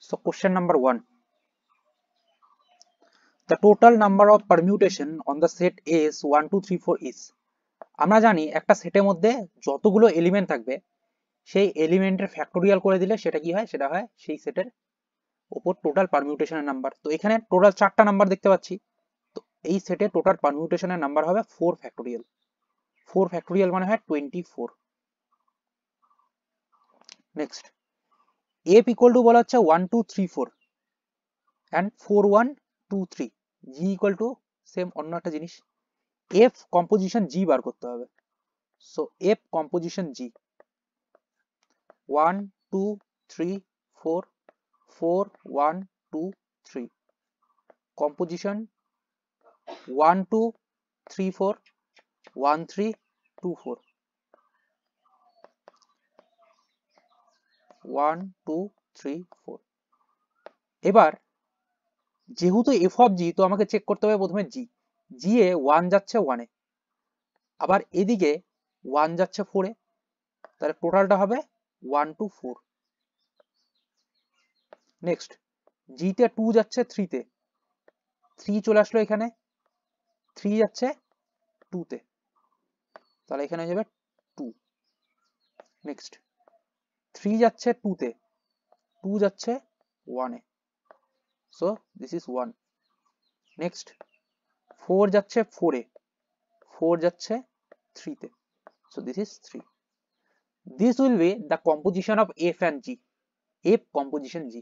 So question number 1. The total number of permutation on the set is 1 2 3 4 is. আমরা জানি একটা সেটের মধ্যে যতগুলো এলিমেন্ট থাকবে সেই এলিমেন্টের ফ্যাক্টোরিয়াল করে দিলে সেটা কি হয়, সেটা হয় সেই সেটের উপর টোটাল পারমিউটেশনের নাম্বার। তো এখানে টোটাল 4টা নাম্বার দেখতে পাচ্ছি, তো এই সেটে টোটাল পারমিউটেশনের নাম্বার হবে 4 ফ্যাক্টোরিয়াল। 4 ফ্যাক্টোরিয়াল মানে হয় 24। নেক্সট, f ইকুয়াল টু বলা হচ্ছে 1 2 3 4 and 4 1 2 3, g equal to same অন্য একটা জিনিস, f কম্পোজিশন g বার করতে হবে। So f composition g 1 2 3 4 4 1 2 3, composition 1 2 3 4 1 3 2 4 1 2 3 4। এবার যেহেতু f অফ g, তো আমাকে চেক করতে হবে প্রথমে g এ 1 যাচ্ছে 1 এ, আবার এদিকে 1 যাচ্ছে 4 এ, তাহলে টোটালটা হবে 1 2 4। নেক্সট, g তে 2 যাচ্ছে 3 তে, 3 চলে আসলো এখানে, 3 যাচ্ছে 2 তে, তাহলে এখানে যাবে 2। নেক্সট, 3 যাচ্ছে 2 তে, 2 যাচ্ছে 1 এ, সো দিস ইজ 1। নেক্সট, 4 যাচ্ছে 4 এ, 4 যাচ্ছে 3 তে, so this is 3। This will be the composition of f and g, f composition g.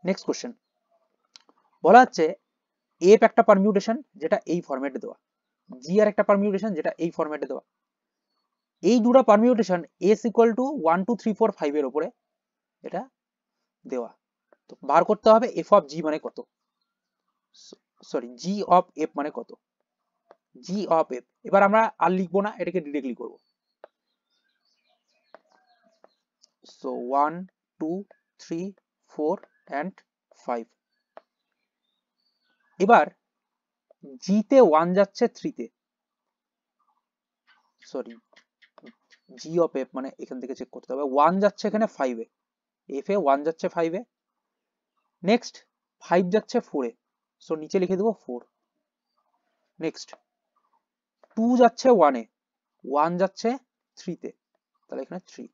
Next question, বলা হচ্ছে f একটা পারমিউটেশন যেটা এই ফরম্যাটে দেওয়া, g আর একটা পারমিউটেশন যেটা এই ফরম্যাটে দেওয়া। এই দুটো পারমিউটেশন s ইকুয়াল টু 1 2 3 4 5 এর উপরে এটা দেওয়া। তো বার করতে হবে f অফ g মানে কত, সরি g অফ f মানে কত, g অফ f। এবার আমরা আর লিখবো না, এটাকে ডিরেক্টলি করব। So 1 2 3 4 and 5। এবার g তে 1 যাচ্ছে 3 তে, সরি g অফ f মানে এখান থেকে চেক করতে হবে, 1 যাচ্ছে এখানে 5 এ, f এ 1 যাচ্ছে 5 এ। নেক্সট, 5 যাচ্ছে 4 এ, সো নিচে লিখে দেবো 4। নেক্সট, 2 যাচ্ছে 1 এ, 1 যাচ্ছে 3 তে, তাহলে এখানে 3।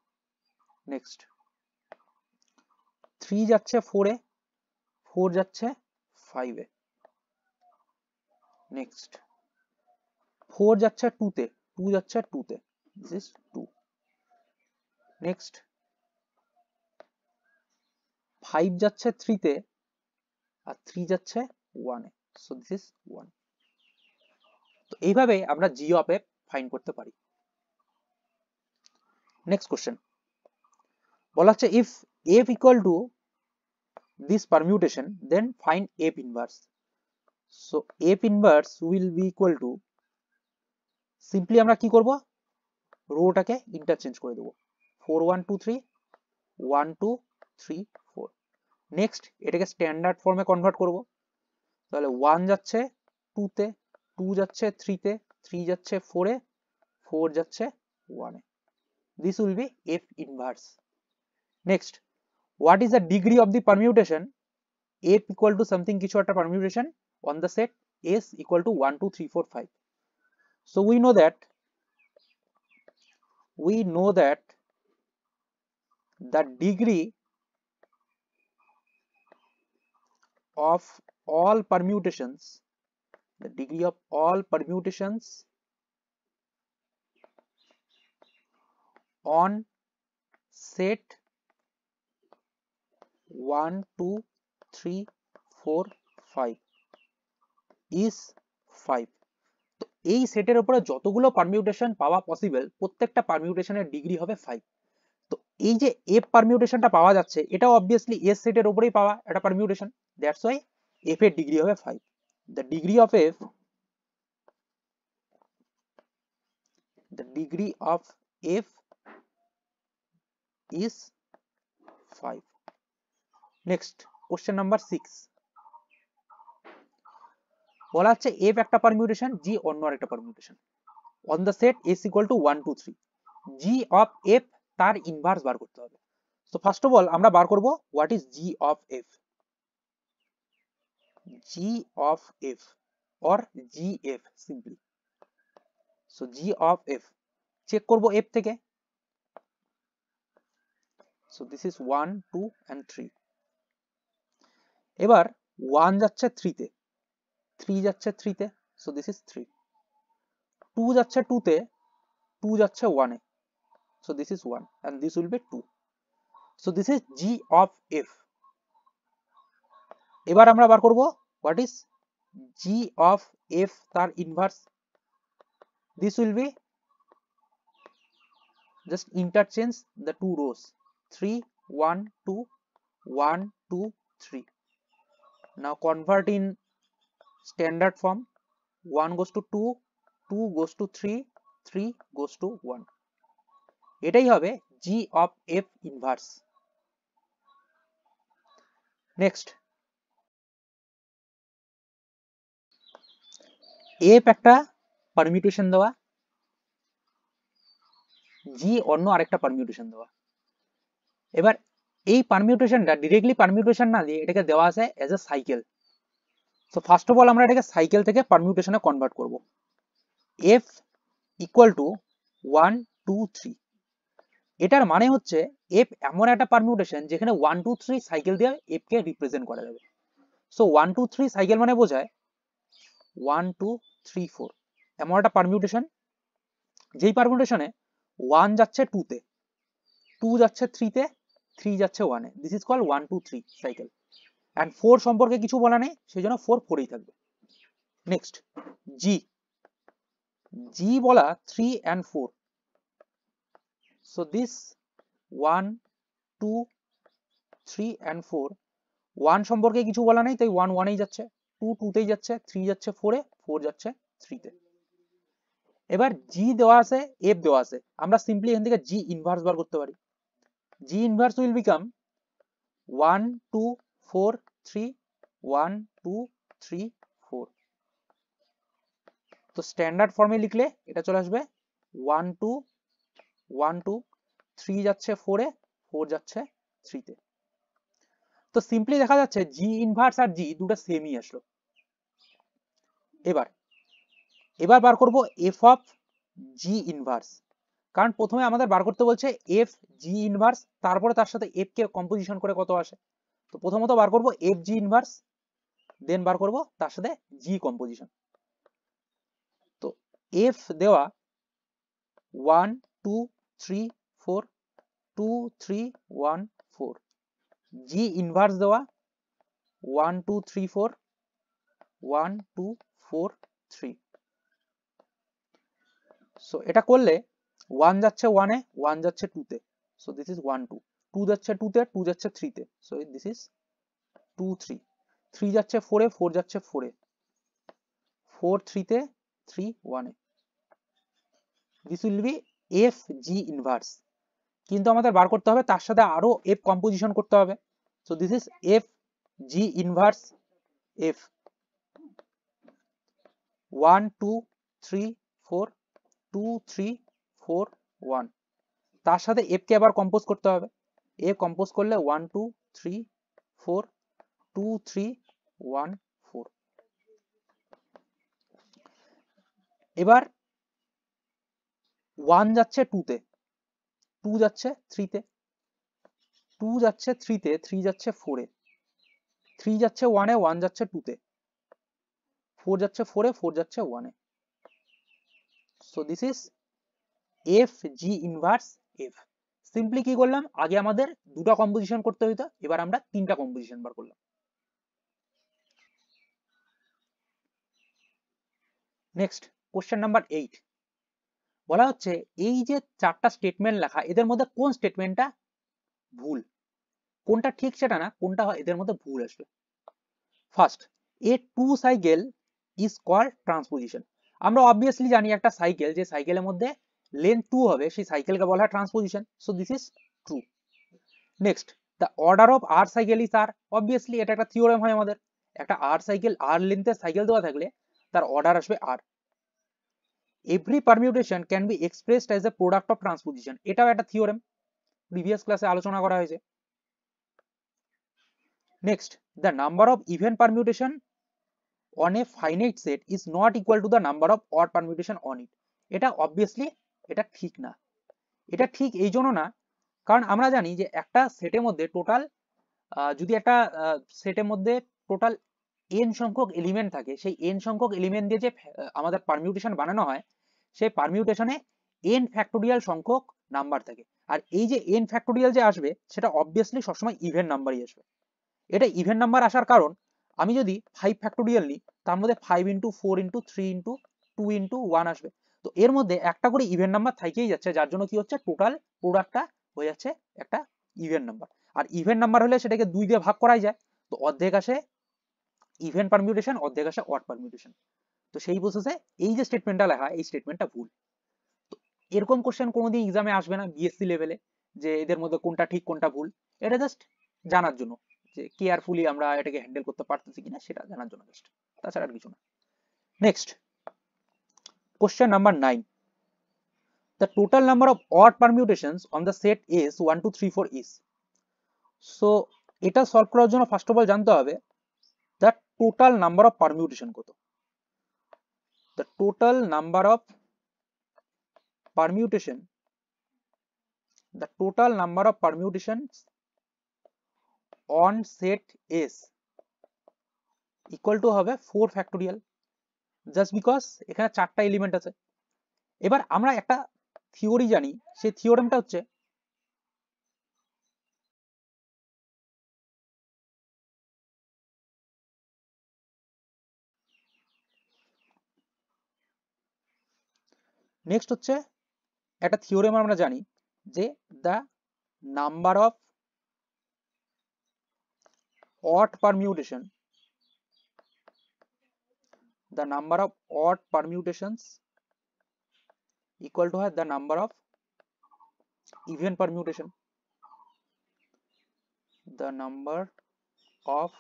নেক্সট, 3 যাচ্ছে 4 এ, 4 যাচ্ছে 5 এ। নেক্সট, 4 যাচ্ছে 2 তে, 2 যাচ্ছে 2 তে, দিস ইজ 2। নেক্সট, 5 যাচ্ছে 3 তে আর 3 যাচ্ছে 1 এ, সো দিস ইজ 1। তো এইভাবে আমরা g অফ f ফাইন্ড করতে পারি। নেক্সট কোশ্চেন, বলা হচ্ছে if f equal to this permutation then find f inverse. So f inverse will be equal to, simply আমরা কি করব, রোটাকে ইন্টারচেঞ্জ করে দেবো, 4 1 2 3 1 2 3 4। নেক্সট, এটাকে স্ট্যান্ডার্ড ফর্মে কনভার্ট করব, তাহলে 1 যাচ্ছে 2 তে, 2 যাচ্ছে 3 তে, 3 যাচ্ছে 4 এ, 4 যাচ্ছে 1 এ। This will be f inverse. Next, what is the degree of the permutation f equal to something কিছু একটা permutation on the set s equal to 1 2 3 4 5. So we know that the degree of all permutations on set 1 2 3 4 5 is 5। তো এই সেটের উপরে যতগুলো permutation পাওয়া possible, প্রত্যেকটা পারমিউটেশনের degree হবে 5। তো এই যে f পারমিউটেশনটা পাওয়া যাচ্ছে, এটা অবভিয়াসলি s সেটের উপরেই পাওয়া একটা পারমিউটেশন, দ্যাটস ওয়াই f এর ডিগ্রি হবে 5। the degree of f is 5। Next, question number 6, বলা হচ্ছে f একটা পারমিউটেশন, g অন্য আরেকটা permutation on the set s equal to 1 2 3, g of f তার ইনভার্স বার করতে হবে। So first of all আমরা বার করব what is g of f, g of f or gf simply. So g of f check করব f থেকে, so this is 1 2 and 3. এবার 1 যাচ্ছে 3 তে, 3 যাচ্ছে 3 তে, so this is 3. 2 যাচ্ছে 2 তে, 2 যাচ্ছে 1 এ, so this is 1 and this will be 2. So this is g of f. এবার আমরা বার করব what is g of f তার inverse. This will be just interchange the two rows, 3 1 2 1 2 3. Now convert in standard form, 1 goes to 2, 2 goes to 3, 3 goes to 1. এটাই হবে g of f inverse. Next, f একটা permutation দেওয়া, g অন্য আরেকটা permutation দেওয়া। এবার এই পারমিউটেশনটা ডিরেক্টলি পারমিউটেশন না দিয়ে এটাকে দেওয়া আছে as a cycle. So first of all আমরা এটাকে সাইকেল থেকে পারমিউটেশনে কনভার্ট করব। f ইকুয়াল টু 1 2 3, এটার মানে হচ্ছে f এমন একটা পারমিউটেশন যেখানে 1 2 3 সাইকেল দিয়ে f কে রিপ্রেজেন্ট করা যাবে। সো 1 2 3 সাইকেল মানে বোঝায় 1 2 3 4, এমন একটা পারমিউটেশন যেই পারমিউটেশনে 1 যাচ্ছে 2 তে, 2 যাচ্ছে 3 তে, 3 যাচ্ছে 1 এ। This is called 1 2 3 cycle. And 4 সম্পর্কে কিছু বলা নেই, সেজন্য 4 4ই থাকবে। নেক্সট g বলা 3 and 4, so this 1 2 3 and 4, 1 সম্পর্কে কিছু বলা নেই তাই 1 1 এই যাচ্ছে, 2 2 তেই যাচ্ছে, 3 যাচ্ছে 4 এ, 4 যাচ্ছে 3 তে। এবার g দেওয়া আছে, f দেওয়া আছে, আমরা সিম্পলি এখান থেকে g ইনভার্স বার করতে পারি। g inverse will become 1 2 4 3 1 2 3 4। তো স্ট্যান্ডার্ড ফর্মে লিখলে এটা চলে আসবে 1 2 1 2, 3 যাচ্ছে 4 এ, 4 যাচ্ছে 3 তে। তো সিম্পলি দেখা যাচ্ছে g ইনভার্স আর g দুটো সেমই আসলো। এবার বার করব f অফ g ইনভার্স, কারণ প্রথমে আমাদের বার করতে বলছে f g ইনভার্স, তারপরে তার সাথে f কে কম্পোজিশন করে কত আসে। তো প্রথমত বার করব f g ইনভার্স, দেন বার করব তার সাথে g কম্পোজিশন। তো f দেওয়া 1 2 3 4 2 3 1 4, g ইনভার্স দেওয়া 1 2 3 4 1 2 4 3। সো এটা করলে 1 যাচ্ছে 1 এ, 1 যাচ্ছে 2 তে, সো দিস ইজ 1 2, 2 যাচ্ছে 2 তে, 2 যাচ্ছে 3 তে, সো দিস ইজ 2 3, 3 যাচ্ছে 4 এ, 4 যাচ্ছে 4 এ, 4 3 তে, 3 1 এ। This will be f g inverse, কিন্তু আমাদের বার করতে হবে তার সাথে আরো f কম্পোজিশন করতে হবে। So this is f g inverse f 1 2 3 4 2 3 4 1, তার সাথে f কে আবার কম্পোজ করতে হবে। f কম্পোজ করলে 1 2 3 4 2 3 1 4। এবার 1 যাচ্ছে 2 তে, 2 যাচ্ছে 3 তে, 2 যাচ্ছে 3 তে, 3 যাচ্ছে 4 এ, 3 যাচ্ছে 1 এ, 1 যাচ্ছে 2 তে, 4 যাচ্ছে 4 এ, 4 যাচ্ছে 1 এ। So this is f g inverse f। Simply কি করলাম, আগে আমাদের দুটো কম্পোজিশন করতে হতো, এবার আমরা তিনটা কম্পোজিশন বার করলাম। নেক্সট কোশ্চেন নাম্বার 8, বলা হচ্ছে এই যে চারটা স্টেটমেন্ট লেখা, এদের মধ্যে কোন স্টেটমেন্টটা ভুল, কোনটা ঠিক সেটা না, কোনটা এদের মধ্যে ভুল আসবে। First, a two cycle is called transposition. আমরা অবভিয়াসলি জানি একটা সাইকেল, যে সাইকেলের মধ্যে লেন্থ 2 হবে সেই সাইকেলকে বলা হয় transposition, so this is true. Next, the order of r cycle is r, obviously এটা একটা থিওরেম হয় আমাদের, একটা আর সাইকেল, আর লেন্থের সাইকেল দেওয়া থাকলে তার অর্ডার আসবে আর। Every permutation can be expressed as a product of transposition, এটাও একটা থিওরেম। প্রিভিয়াস ক্লাসে আলোচনা করা হয়েছে। Next, the number of even permutation on a finite set is not equal to the number of odd permutation on it. এটা obviously এটা ঠিক না। এটা ঠিক এই জন্য না, কারণ আমরা জানি যে একটা সেটের মধ্যে টোটাল যদি একটা সেটের মধ্যে টোটাল n সংখ্যক এলিমেন্ট থাকে, সেই n সংখ্যক এলিমেন্ট দিয়ে যে আমাদের পারমিউটেশন বানানো হয়, সেই পারমিউটেশনে n ফ্যাক্টোরিয়াল সংখ্যক নাম্বার থাকে। আর এই যে n ফ্যাক্টোরিয়াল যে আসবে সেটা অবভিয়াসলি সবসময় ইভেন নাম্বারই আসবে। এটা ইভেন নাম্বার আসার কারণ, আমি যদি 5 ফ্যাক্টোরিয়াল নিই তার মধ্যে 5 ইন্টু 4 ইন্টু 3 ইন্টু 2 ইন্টু 1 আসবে। তো এর মধ্যে একটা করে ইভেন নাম্বার থাকেই যাচ্ছে, যার জন্য কি হচ্ছে টোটাল প্রোডাক্টটা হয়ে যাচ্ছে একটা ইভেন নাম্বার। আর ইভেন নাম্বার হলে সেটাকে 2 দিয়ে ভাগ করাই যায়, তো অর্ধেক আসে ইভেন পারমিউটেশন, অর্ধেক আসে অড পারমিউটেশন। তো সেই প্রসেসে এই যে স্টেটমেন্টটা লেখা, এই স্টেটমেন্টটা ভুল। তো এরকম কোশ্চেন কোনোদিন এক্সামে আসবে না বিএসসি লেভেলে যে এদের মধ্যে কোনটা ঠিক কোনটা ভুল। এটা জাস্ট জানার জন্য যে কেয়ারফুলি আমরা এটাকে হ্যান্ডেল করতে পারতেছি কিনা সেটা জানার জন্য জাস্ট, তাছাড়া আর কিছু না। Next, question number 9, the total number of odd permutations on the set is 1 2 3 4 is. So এটা সলভ করার জন্য ফার্স্ট অফ অল জানতে হবে the total number of permutation কত। the total number of permutation, the total number of permutations on set S equal to হবে 4 factorial, just because এখানে 4টা element আছে। এবার আমরা একটা থিওরি জানি, সেই থিওরেমটা হচ্ছে নেক্সট হচ্ছে একটা থিওরেম আমরা জানি যে the number of odd permutation, the number of odd permutations equal to the number of even permutation, the number of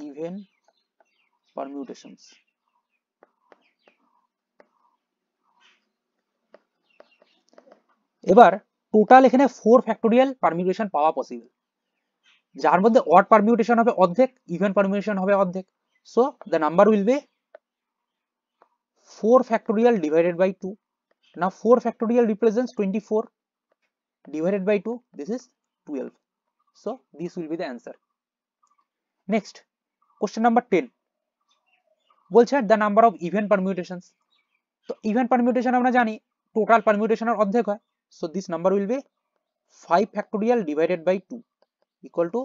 even permutations। এবার টোটাল এখানে 4 ফ্যাক্টোরিয়াল পারমিউটেশন পাওয়া পসিবল, যার মধ্যে অড পারমিউটেশন হবে অর্ধেক, ইভেন পারমিউটেশন হবে অর্ধেক। So the number will be 4 factorial divided by 2. Now 4 factorial represents 24 divided by 2, this is 12. So this will be the answer. Next, question number 10 বলছে the number of even permutations। তো even permutation আমরা জানি total পারমিউটেশনের অর্ধেক হয়, so this number will be 5 factorial divided by 2 equal to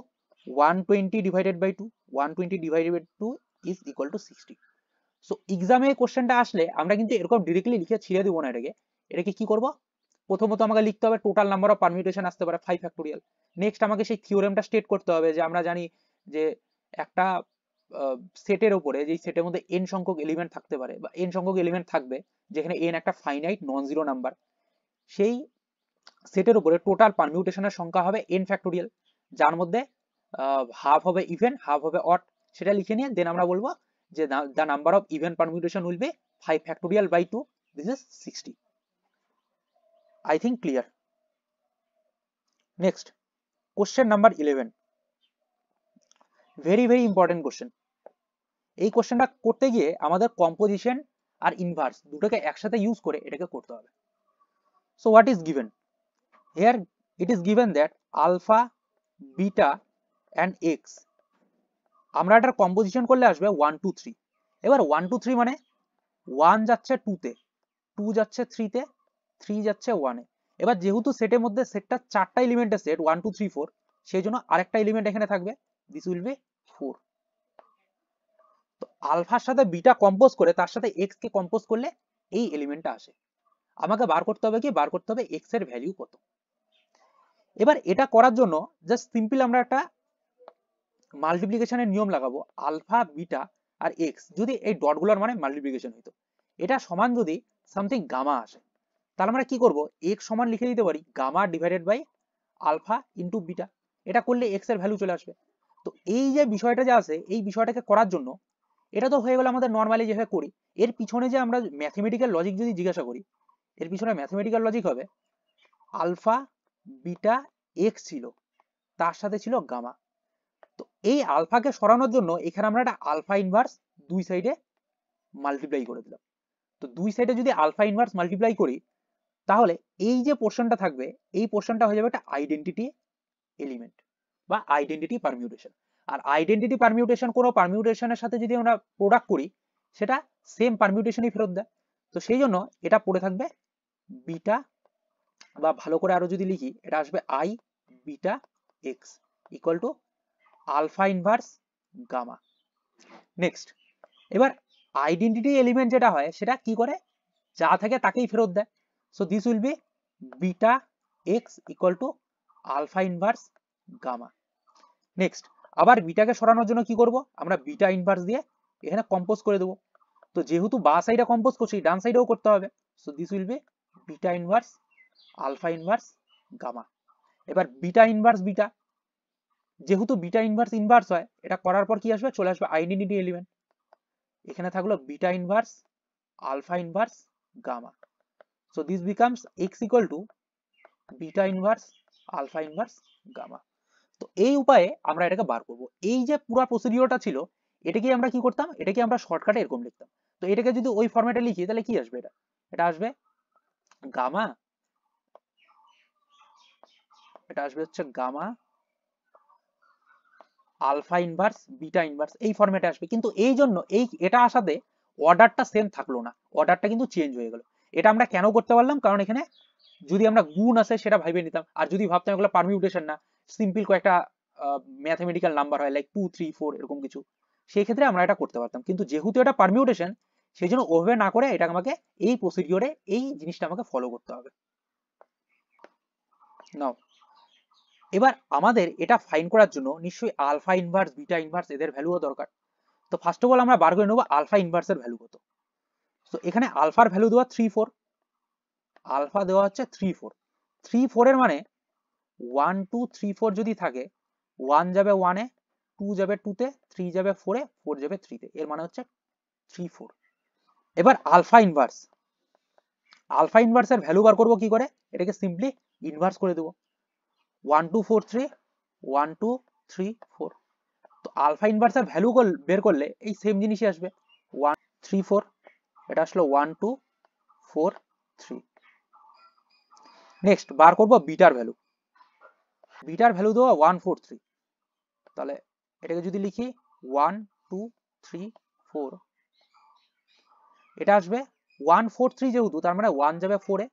120 divided by 2, 120 divided by 2 is equal to 60। So এক্সামে কোশ্চেনটা আসলে আমরা কিন্তু এরকম ডিরেক্টলি লিখে ছিঁড়ে দিব না, এটাকে কি করব, প্রথমত আমাকে লিখতে হবে টোটাল নাম্বার অফ পারমিউটেশন আসতে পারে 5 ফ্যাক্টোরিয়াল। নেক্সট আমাকে সেই থিওরেমটা স্টেট করতে হবে যে আমরা জানি যে একটা সেটের উপরে, যে সেটের মধ্যে n সংখ্যক এলিমেন্ট থাকতে পারে বা n সংখ্যক এলিমেন্ট থাকবে, যেখানে n একটা ফাইনাইট নন জিরো নাম্বার, সেই সেটের উপরে টোটাল পারমিউটেশনের সংখ্যা হবে n ফ্যাক্টোরিয়াল, যার মধ্যে হাফ হবে ইভেন হাফ হবে অড। সেটা লিখে নিয়ে দেন আমরা বলবো যে the number of even permutation will be 5 factorial by 2, this is 60. I think clear. Next, question number 11, very very important question। এই কোশ্চেনটা করতে গিয়ে আমাদের কম্পোজিশন আর ইনভার্স দুটোকে একসাথে ইউজ করে এটাকে করতে হবে। So what is given here? It is given that alpha, beta and x, আমরা এটার কম্পোজিশন করলে আসবে 1 2 3। এবার 1 2 3 মানে 1 যাচ্ছে 2 তে, 2 যাচ্ছে 3 তে, 3 যাচ্ছে 1 এ। এবার যেহেতু সেটের মধ্যে সেটটা 4টা এলিমেন্টের সেট 1 2 3 4, সেই জন্য আরেকটা এলিমেন্ট এখানে থাকবে, দিস উইল বি 4। তো আলফার সাথে বিটা কম্পোজ করে তার সাথে এক্স কে কম্পোজ করলে এই এলিমেন্টটা আসে। আমাকে বার করতে হবে কি, বার করতে হবে এক্স এর ভ্যালু কত। এবার এটা করার জন্য জাস্ট সিম্পল আমরা একটা মাল্টিপ্লিকেশনের নিয়ম লাগাবো, আলফা বিটা আর এক্স যদি এই ডটগুলোর মানে মাল্টিপ্লিকেশন হইতো, এটা সমান যদি সামথিং গামা আসে, তাহলে আমরা কি করব, এক্স সমান লিখে দিতে পারি gamma divided by alpha into beta. এটা করলে এক্স এর ভ্যালু চলে আসবে। তো এই যে বিষয়টা যে আছে, এই বিষয়টাকে করার জন্য, এটা তো হয়ে গেল আমাদের নর্মালি যেভাবে করি, এর পিছনে যে আমরা ম্যাথমেটিক্যাল লজিক যদি জিজ্ঞাসা করি, এর পিছনে ম্যাথমেটিক্যাল লজিক হবে আলফা বিটা এক্স ছিল, তার সাথে ছিল গামা। তো এই আলফাকে সরানোর জন্য এখানে আমরা একটা আলফা ইনভার্স দুই সাইডে মাল্টিপ্লাই করে দিলাম। তো দুই সাইডে যদি আলফা ইনভার্স মাল্টিপ্লাই করি, তাহলে এই যে পোর্শনটা থাকবে, এই পোর্শনটা হয়ে যাবে একটা আইডেন্টিটি এলিমেন্ট বা আইডেন্টিটি পারমিউটেশন। আর আইডেন্টিটি পারমিউটেশন কোনো পারমিউটেশনের সাথে যদি আমরা প্রোডাক্ট করি, সেটা সেম পারমিউটেশনই ফেরত দেয়। তো সেই জন্য এটা পড়ে থাকবে বিটা, বা ভালো করে আরো যদি লিখি, এটা আসবে I beta x equal to alpha inverse gamma. Next, এবার আইডেন্টিটি এলিমেন্ট যেটা হয় সেটা কি করে, যা থাকে তাকেই ফেরত দেয়। So this will be beta x equal to alpha inverse gamma. Next, আবার বিটাকে সরানোর জন্য কি করব, আমরা বিটা ইনভার্স দিয়ে এখানে কম্পোজ করে দেবো। তো যেহেতু বা সাইডে কম্পোজ করছি, ডান সাইডেও করতে হবে। So this will be beta inverse alpha inverse gamma. এবার বিটা ইনভার্স বিটা, যেহেতু বিটা ইনভার্স ইনভার্স হয়, এটা করার পর কি আসবে, চলে আসবে আইডেন্টিটি এলিমেন্ট। এখানে থাকলো beta inverse alpha inverse gamma. So this becomes x equal to beta inverse alpha inverse gamma. তো এই উপায়ে আমরা এটাকে বার করব। এই যে পুরো প্রসিডিওরটা ছিল, এটাকে আমরা কি করতাম, এটাকে আমরা শর্টকাটে এরকম লিখতাম। তো এটাকে যদি ওই ফরম্যাটে লিখি, তাহলে কি আসবে, এটা আসবে গামা, এটা আসবে হচ্ছে gamma alpha inverse beta inverse, এই ফরম্যাটে আসবে। কিন্তু এই জন্য এটা আসাতে অর্ডারটা সেম থাকলো না, অর্ডারটা কিন্তু চেঞ্জ হয়ে গেল। এটা আমরা কেন করতে পারলাম, কারণ এখানে যদি আমরা গুণ আছে সেটা ভাইবে নিতাম, আর যদি ভাবতাম এগুলো পারমিউটেশন না, সিম্পল কয়েকটা ম্যাথমেটিক্যাল নাম্বার হয় লাইক 2 3 4 এরকম কিছু, সেই ক্ষেত্রে আমরা এটা করতে পারতাম। কিন্তু যেহেতু এটা পারমিউটেশন, সেই জন্য ওভাবে না করে এটা আমাকে এই প্রসিডিওরে এই জিনিসটা আমাকে ফলো করতে হবে। নাও, এবার আমাদের এটা ফাইন করার জন্য নিশ্চয়ই আলফা ইনভার্স বিটা ইনভার্স এদের ভ্যালুও দরকার। তো ফার্স্ট অফ অল আমরা বার করে নেব আলফা ইনভার্সের ভ্যালু কত। তো এখানে আলফার ভ্যালু দেওয়া 3 4, আলফা দেওয়া হচ্ছে 3 4। 3 4 এর মানে 1 2 3 4 যদি থাকে, 1 যাবে 1 এ, 2 যাবে 2 তে, 3 যাবে 4 এ, 4 যাবে 3 তে, এর মানে হচ্ছে 3 4। এবার আলফা ইনভার্সের ভ্যালু বার করব কি করে, এটাকে সিম্পলি ইনভার্স করে দেব। 1 2 4 3, 1 2 3 4। তো আলফা ইনভার্সের ভ্যালু বের করলে এই সেম জিনিসই আসবে, 1 3 4, এটা আসলো 1 2 4 3। নেক্সট বার করব বিটার ভ্যালু, বিটার ভ্যালু দেওয়া 1 4 3। তাহলে এটাকে যদি লিখি 1 2 3 4, এটা আসবে 1 4 3, যেহেতু তার মানে 1 যাবে 4 এ,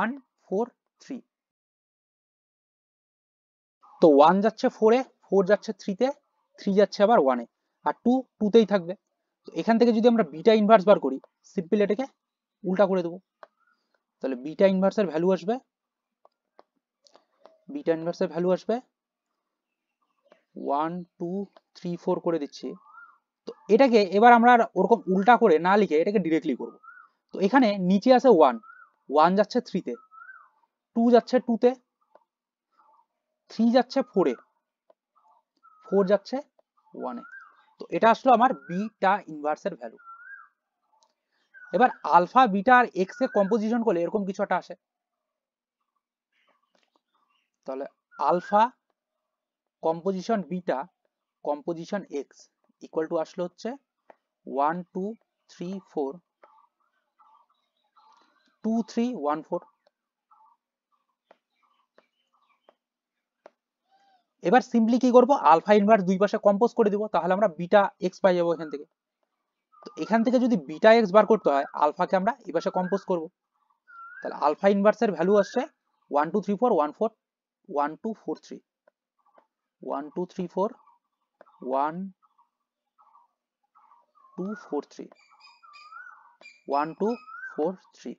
1 4 3। তো 1 যাচ্ছে 4 এ, 4 যাচ্ছে 3 তে, 3 যাচ্ছে আবার 1 এ, আর 2 2 তেই থাকবে। তো এখান থেকে যদি আমরা বিটা ইনভার্স বার করি, সিম্পল এটাকে উল্টা করে দেবো। তাহলে বিটা ইনভার্সের ভ্যালু আসবে, বিটা ইনভার্সের ভ্যালু আসবে 1 2 3 4 করে দিচ্ছি। তো এটাকে এবার আমরা ওরকম উল্টা করে না লিখে এটাকে ডিরেক্টলি করব। তো এখানে নিচে আছে 1, 1 যাচ্ছে 3 তে, 2 যাচ্ছে 2 তে, 3 যাচ্ছে 4 এ, 4 যাচ্ছে 1 এ। তো এটা আসলো আমার বিটা ইনভার্সের ভ্যালু। এবার আলফা বিটা আর এক্স এর কম্পোজিশন করলে এরকম কিছু একটা আসে। তাহলে alpha composition beta composition x equal to আসলে হচ্ছে 1 2 3 4 2 3 1 4। এবার সিম্পলি কি করব, আলফা ইনভার্স দুই পাশে কম্পোজ করে দিব, তাহলে আমরা বিটা এক্স পাই যাবো এখান থেকে। তো এখান থেকে যদি বিটা এক্স বার করতে হয়, আলফাকে আমরা এই পাশে কম্পোজ করব। তাহলে আলফা ইনভার্সের ভ্যালু আসছে 1 2 3 4 1 4 1 2 4 3, 1 2 3 4 1 2 4 3, 1 2 4 3।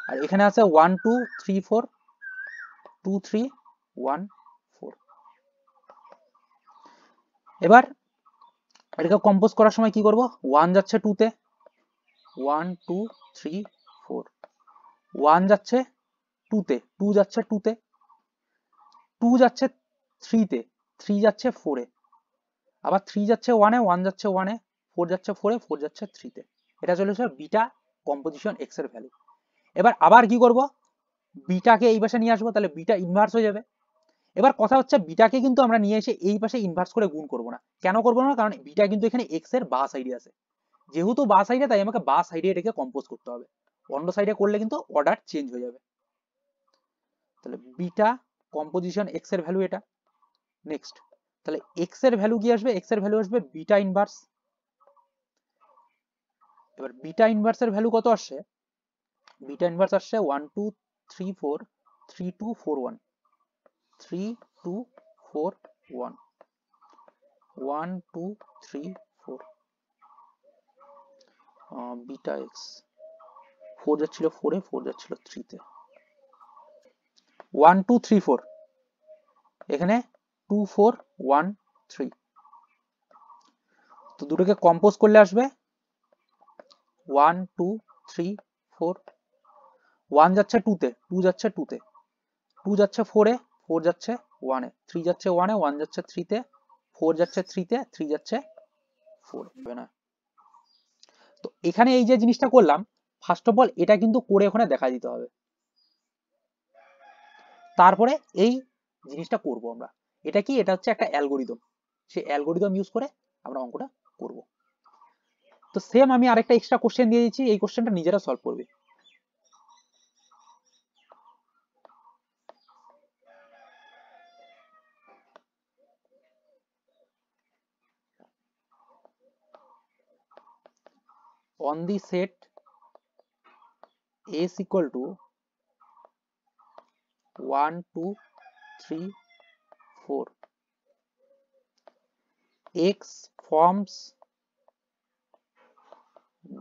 আর এখানে আছে 1 2 3 4 2 3 1 4। এবার এটাকে কম্পোজ করার সময় কি করব, 1 যাচ্ছে 2 তে, 1 2 3 4, 1 যাচ্ছে 2 তে, 2 যাচ্ছে 2 তে, 2 যাচ্ছে 3 তে, 3 যাচ্ছে 4 এ, আবার 3 যাচ্ছে 1 এ, 1 যাচ্ছে 1 এ, 4 যাচ্ছে 4 এ, 4 যাচ্ছে 3 তে। এটা চলে এসে বিটা কম্পোজিশন এক্স এর ভ্যালু। এবার আবার কি করব, বিটাকে এই পাশে নিয়ে আসবো, তাহলে বিটা ইনভার্স হয়ে যাবে। এবার কথা হচ্ছে বিটাকে কিন্তু আমরা নিয়ে এসে এই পাশে ইনভার্স করে গুণ করবো না। কেন করবো না? কারণ বিটা কিন্তু এখানে এক্স এর বা সাইডে আছে, যেহেতু বা সাইডে তাই আমাকে বা সাইডে এটাকে কম্পোজ করতে হবে, অন্য সাইডে করলে কিন্তু অর্ডার চেঞ্জ হয়ে যাবে। তাহলে বিটা কম্পোজিশন এক্স এর ভ্যালু এটা। নেক্সট তাহলে এক্স এর ভ্যালু কি আসবে? এক্স এর ভ্যালু আসবে বিটা ইনভার্স। এবার বিটা ইনভার্সের ভ্যালু কত আসছে? বিটা ইনভার্স আসছে 1 2 3 4 3 2 4 1 3 2 4 1 1 2 3 4 বিটা এক্স 4 যাচ্ছিল 4 এ, 4 যাচ্ছিল 3 তে, 1 2 3 4 এখানে 2 4 1 3, তো দুটোকে কম্পোজ করলে আসবে 1 2 3 4, 1 যাচ্ছে 2 তে, 2 যাচ্ছে 2 তে, 2 যাচ্ছে 4 এ, 4 যাচ্ছে 1 এ, 3 যাচ্ছে 1 এ, 1 যাচ্ছে 3 তে, 4 যাচ্ছে 3 তে, 3 যাচ্ছে 4 হবে না। তো এখানে এই যে জিনিসটা করলাম, ফার্স্ট অফ অল এটা কিন্তু করে ওখানে দেখা দিতে হবে, তারপরে এই জিনিসটা করব আমরা। এটা কি? এটা হচ্ছে একটা অ্যালগোরিদম, সেই অ্যালগোরিদম ইউজ করে আমরা অঙ্কটা করব। তো সেম আমি আরেকটা এক্সট্রা কোশ্চেন দিয়ে দিচ্ছি, এই কোশ্চেনটা নিজেরা সলভ করবে। On the set S equal to 1 2 3 4, X forms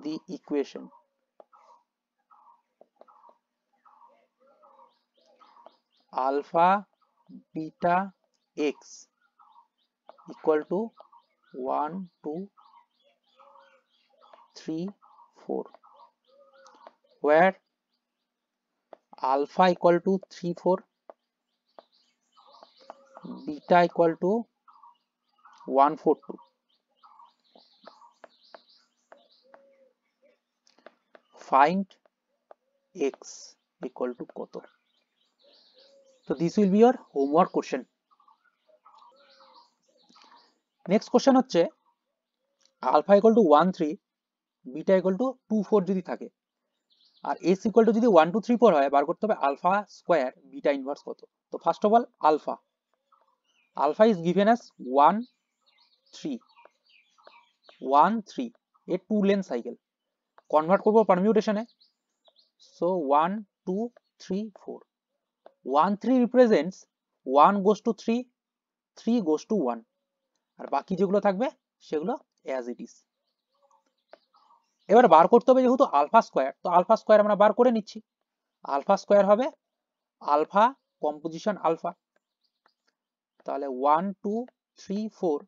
the equation alpha beta x equal to 1 2 3 4, where alpha equal to 3 4, beta equal to 1 4 2. Find x equal to কত? So this will be your homework question. Next question হচ্ছে alpha equal to 1 3, beta equal to 2 4 যদি থাকে, আর s equal to যদি 1 2 3 4 হয়, বার করতে হবে alpha square beta inverse কত। তো first of all alpha is given as 1 3 1 3, a 2 length cycle, convert করব পারমিউটেশনে। So 1 2 3 4, 1 3 represents 1 goes to 3, 3 goes to 1, আর বাকি যেগুলো থাকবে সেগুলো অ্যাজ ইট ইজ। এবার বার করতে হবে যেহেতু আলফা স্কয়ার, তো আলফা স্কয়ার আমরা বার করে নিচ্ছি। আলফা স্কয়ার হবে আলফা কম্পোজিশন আলফা, তাহলে 1 2 3 4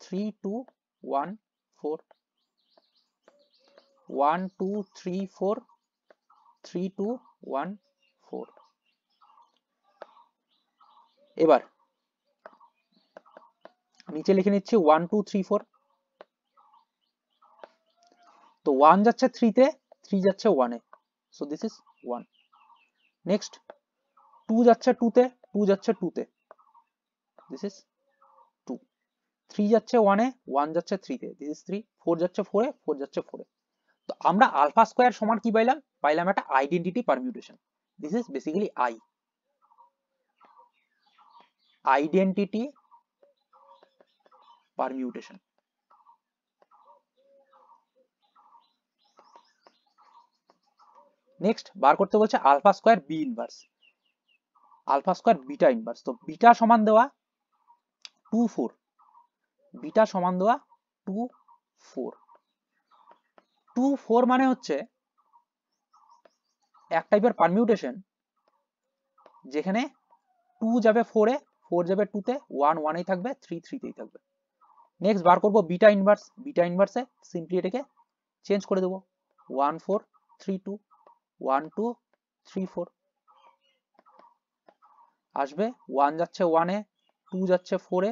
3 2 1 4, 1 2 3 4 3 2 1 4। এবার নিচে লিখে নিচ্ছি 1 2 3 4, তো 1 যাচ্ছে 3 তে, 3 যাচ্ছে 1 এ, সো দিস ইজ 1। নেক্সট 2 যাচ্ছে 2 তে, 2 যাচ্ছে 2 তে, দিস ইজ 2। 3 যাচ্ছে 1 এ, 1 যাচ্ছে 3 তে, দিস ইজ 3। 4 যাচ্ছে 4 এ, 4 যাচ্ছে 4 এ। তো আমরা আলফা স্কয়ার সমান কি পাইলাম? পাইলাম একটা আইডেন্টিটি পারমিউটেশন। দিস ইজ বেসিক্যালি আইডেন্টিটি পারমিউটেশন। নেক্সট বার করতে বলছে alpha square B inverse, alpha square beta inverse. তো বিটা সমান দেওয়া 2 4, বিটা সমান দেওয়া 2 4, 2 4 মানে হচ্ছে এক টাইপের পারমিউটেশন যেখানে 2 যাবে 4 এ, 4 যাবে 2 তে, 1 1 এই থাকবে, 3 3 তেই থাকবে। নেক্সট বার করব বিটা ইনভার্স, বিটা ইনভার্সে সিম্পলি এটাকে চেঞ্জ করে দেব, 1 4 3 2 1 2 3 4, আসবে 1 যাচ্ছে 1 এ, 2 যাচ্ছে 4 এ,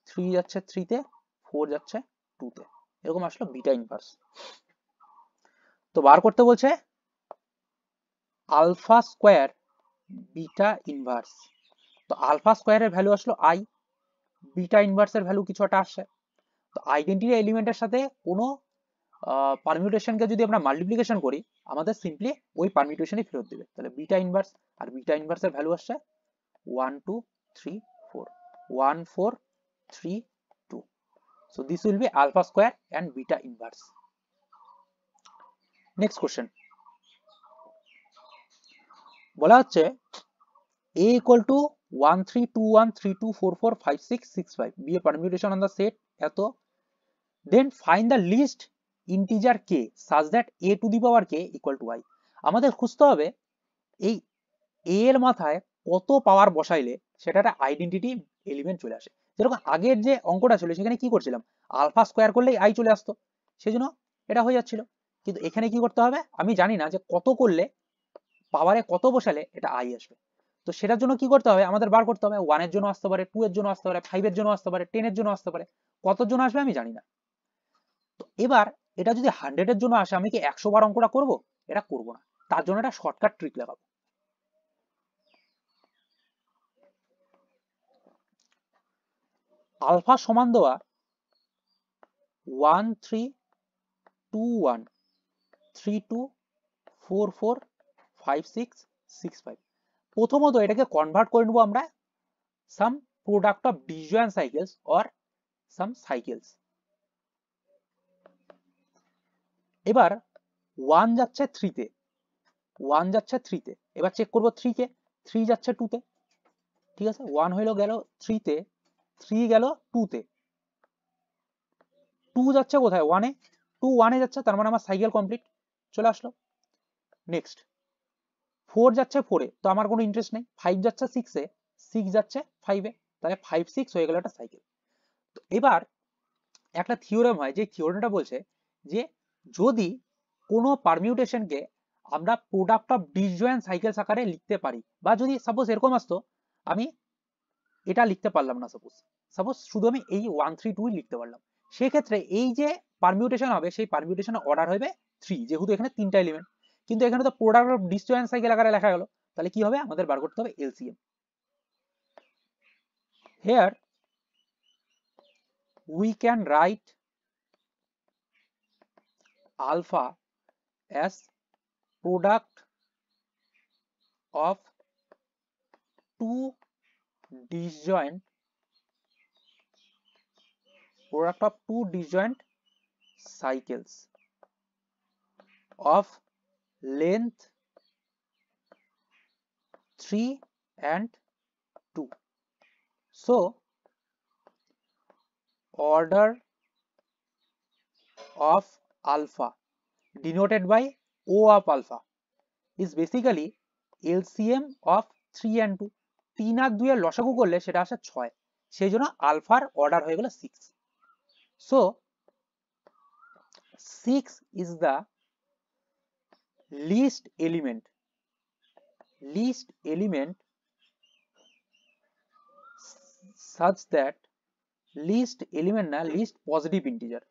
3 যাচ্ছে 3 তে, 4 যাচ্ছে 2 তে, এরকম আসলো বিটা ইনভার্স। তো বার করতে বলছে আলফা স্কয়ার বিটা ইনভার্স। তো আলফা স্কোয়ারের ভ্যালু আসলো আই, বিটা ইনভার্সের ভ্যালু কিছু একটা আসছে। তো আইডেন্টিটি এলিমেন্টের সাথে কোনো পারমিউটেশনকে যদি আমরা মাল্টিপ্লিকেশন করি আমাদের সিম্পলি ওই পারমিউটেশনই ফেরত দেবে। তাহলে বিটা ইনভার্স, আর বিটা ইনভার্সের ভ্যালু আসছে 1 2 3 4 1 4 3 2। So this will be alpha square and beta inverse. Next question, বলা হচ্ছে a equal to 1 3 2 1 3 2 4 4 5 6 6 5 be a permutation on the set এত, then find the least integer k such that a to the power k equal to i। আমাদের খুঁজতে হবে এই a এর মাথায় কত পাওয়ার বসাইলে সেটা একটা আইডেন্টিটি এলিমেন্ট চলে আসে। যেরকম আগের যে অঙ্কটা ছিল সেখানে কি করছিলাম, আলফা স্কোয়ার করলেই আই চলে আসতো, সেজন্য এটা হয়ে যাচ্ছিল। কিন্তু এখানে কি করতে হবে, আমি জানি না যে কত করলে পাওয়ারে কত বসালে এটা আই আসবে। তো সেটার জন্য কি করতে হবে, আমাদের বার করতে হবে 1 এর জন্য আসতে পারে, 2 এর জন্য আসতে পারে, 5 এর জন্য আসতে পারে, 10 এর জন্য আসতে পারে, কতর জন্য আসবে আমি জানি না। তো এবার এটা যদি 100 এর জন্য আসে আমি কি 100 বার অঙ্কটা করব? এটা করব না, তার জন্য একটা শর্টকাট ট্রিক লাগাবো। আলফা সমান দেওয়া 1 3 2 1 3 2 4 4 5 6 6 5। প্রথমত এটাকে কনভার্ট করে নেব আমরা some product of disjoint cycles or some cycles। এবার 1 যাচ্ছে 3 তে, 1 যাচ্ছে 3 তে, এবার চেক করব 3 কে, 3 যাচ্ছে 2 তে, ঠিক আছে 1 হইলো গেল 3 তে, 3 গেল 2 তে, 2 যাচ্ছে কোথায় 1 এ, 2 1 এ যাচ্ছে, তার মানে আমার সাইকেল কমপ্লিট চলে আসলো। নেক্সট 4 যাচ্ছে 4 এ, তো আমার কোনো ইন্টারেস্ট নেই, 5 যাচ্ছে 6 এ, 6 যাচ্ছে 5 এ, তাহলে 5 6 হয়ে গেল একটা সাইকেল। তো এবার একটা থিওরেম হয় যে থিওরেমটা বলছে যে যদি কোনো পারমিউটেশনকে আমরা প্রোডাক্ট অফ ডিসজয়েন্ট সাইকেলস আকারে লিখতে পারি, বা যদি সাপোজ এরকম আসতো আমি এটা লিখতে পারলাম না, সাপোজ শুধু আমি এই 1 3 2 লিখতে পারলাম, সেক্ষেত্রে এই যে পারমিউটেশন হবে সেই পারমিউটেশনের অর্ডার হবে 3, যেহেতু এখানে তিনটা এলিমেন্ট, কিন্তু এখানে তো প্রোডাক্ট অফ ডিসজয়েন্ট সাইকেল আকারে লেখা গেল, তাহলে কি হবে আমাদের বার করতে হবে LCM. Here we can write alpha as product of two disjoint cycles of length 3 and 2. So order of alpha denoted by O of alpha is basically LCM of 3 and 2। 3 আর 2 এর লসাগু করলে সেটা আসে 6, সেই জন্য আলফার অর্ডার হয়ে গেল 6। So 6 is the least element such that least positive integer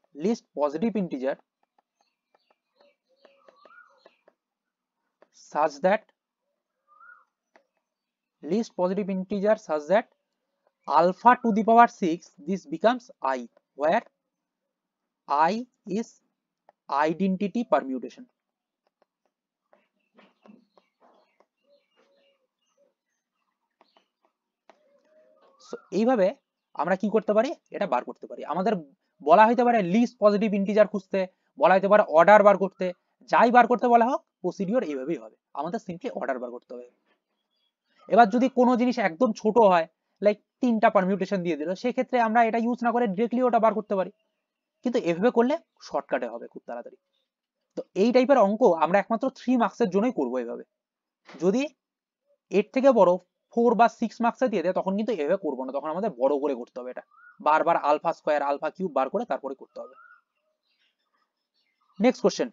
such that alpha to the power 6 this becomes I, where I is identity permutation। So এইভাবে আমরা কি করতে পারি, এটা বার করতে পারি। আমাদের বলা হইতে পারে লিস্ট পজিটিভ ইন্টিজার খুঁজতে, বলা হইতে পারে অর্ডার বার করতে, যাই বার করতে বলা হোক প্রসিডিওর এইভাবেই হবে, আমাদের সিম্পলি অর্ডার বার করতে হবে। এবার যদি কোনো জিনিস একদম ছোট হয়, লাইক 3টা পারমিউটেশন দিয়ে দিল, সেক্ষেত্রে আমরা এটা ইউজ না করে ডিরেক্টলি ওটা বার করতে পারি, কিন্তু এভাবে করলে শর্টকাটে হবে খুব তাড়াতাড়ি। তো এই টাইপের অঙ্ক আমরা একমাত্র 3 মার্কসের জন্যই করবো এভাবে। যদি এর থেকে বড় 4 বা 6 মার্কসে দিয়ে দেয় তখন কিন্তু এভাবে করবো না, তখন আমাদের বড় করে করতে হবে, এটা বারবার আলফা স্কয়ার আলফা কিউব বার করে তারপরে করতে হবে। Next question,